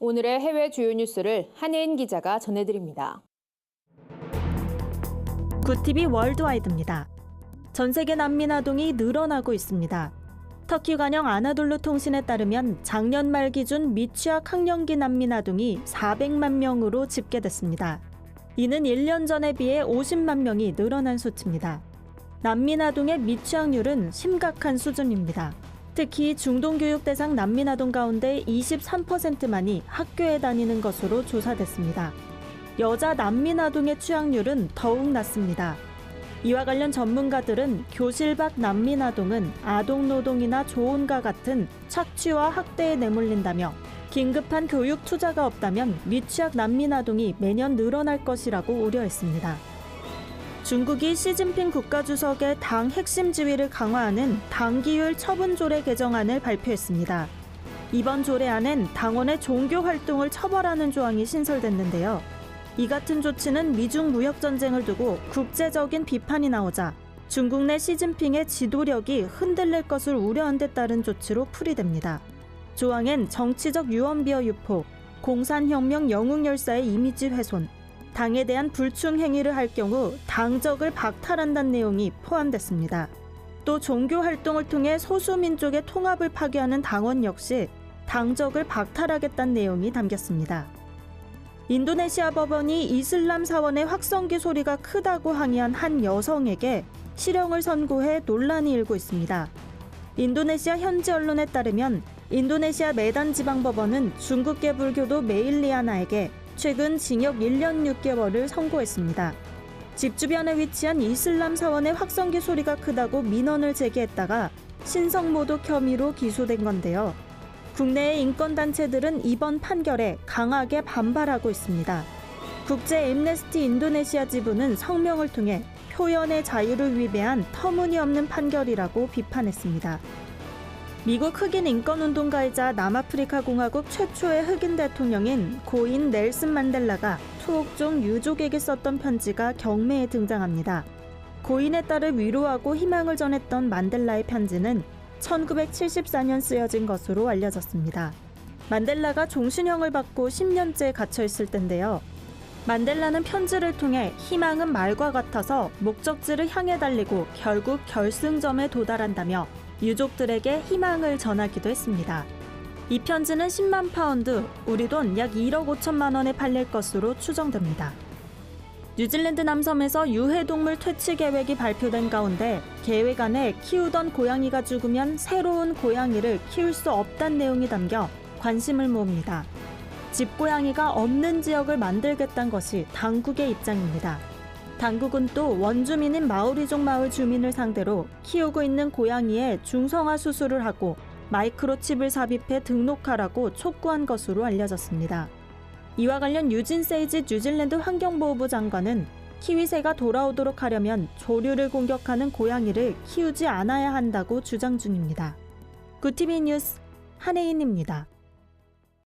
오늘의 해외 주요 뉴스를 한혜인 기자가 전해드립니다. 굿TV 월드와이드입니다. 전 세계 난민 아동이 늘어나고 있습니다. 터키 관영 아나돌루 통신에 따르면 작년 말 기준 미취학 학령기 난민 아동이 400만 명으로 집계됐습니다. 이는 1년 전에 비해 50만 명이 늘어난 수치입니다. 난민 아동의 미취학률은 심각한 수준입니다. 특히 중동교육 대상 난민 아동 가운데 23%만이 학교에 다니는 것으로 조사됐습니다. 여자 난민 아동의 취학률은 더욱 낮습니다. 이와 관련 전문가들은 교실 밖 난민 아동은 아동 노동이나 조언과 같은 착취와 학대에 내몰린다며 긴급한 교육 투자가 없다면 미취학 난민 아동이 매년 늘어날 것이라고 우려했습니다. 중국이 시진핑 국가주석의 당 핵심 지위를 강화하는 당기율 처분조례 개정안을 발표했습니다. 이번 조례안엔 당원의 종교 활동을 처벌하는 조항이 신설됐는데요. 이 같은 조치는 미중 무역전쟁을 두고 국제적인 비판이 나오자 중국 내 시진핑의 지도력이 흔들릴 것을 우려한 데 따른 조치로 풀이됩니다. 조항엔 정치적 유언비어 유포, 공산혁명 영웅열사의 이미지 훼손, 당에 대한 불충 행위를 할 경우 당적을 박탈한다는 내용이 포함됐습니다. 또 종교 활동을 통해 소수민족의 통합을 파괴하는 당원 역시 당적을 박탈하겠다는 내용이 담겼습니다. 인도네시아 법원이 이슬람 사원의 확성기 소리가 크다고 항의한 한 여성에게 실형을 선고해 논란이 일고 있습니다. 인도네시아 현지 언론에 따르면 인도네시아 메단 지방법원은 중국계 불교도 메일리아나에게 최근 징역 1년 6개월을 선고했습니다. 집 주변에 위치한 이슬람 사원의 확성기 소리가 크다고 민원을 제기했다가 신성모독 혐의로 기소된 건데요. 국내의 인권단체들은 이번 판결에 강하게 반발하고 있습니다. 국제 앰네스티 인도네시아 지부는 성명을 통해 표현의 자유를 위배한 터무니없는 판결이라고 비판했습니다. 미국 흑인 인권운동가이자 남아프리카 공화국 최초의 흑인 대통령인 고인 넬슨 만델라가 투옥종 유족에게 썼던 편지가 경매에 등장합니다. 고인의 딸을 위로하고 희망을 전했던 만델라의 편지는 1974년 쓰여진 것으로 알려졌습니다. 만델라가 종신형을 받고 10년째 갇혀있을 텐데요. 만델라는 편지를 통해 희망은 말과 같아서 목적지를 향해 달리고 결국 결승점에 도달한다며 유족들에게 희망을 전하기도 했습니다. 이 편지는 10만 파운드, 우리 돈 약 1억 5천만 원에 팔릴 것으로 추정됩니다. 뉴질랜드 남섬에서 유해동물 퇴치 계획이 발표된 가운데 계획 안에 키우던 고양이가 죽으면 새로운 고양이를 키울 수 없다는 내용이 담겨 관심을 모읍니다. 집고양이가 없는 지역을 만들겠다는 것이 당국의 입장입니다. 당국은 또 원주민인 마오리족 마을 주민을 상대로 키우고 있는 고양이의 중성화 수술을 하고 마이크로칩을 삽입해 등록하라고 촉구한 것으로 알려졌습니다. 이와 관련 유진 세이지 뉴질랜드 환경보호부 장관은 키위새가 돌아오도록 하려면 조류를 공격하는 고양이를 키우지 않아야 한다고 주장 중입니다. 굿TV 뉴스 한혜인입니다.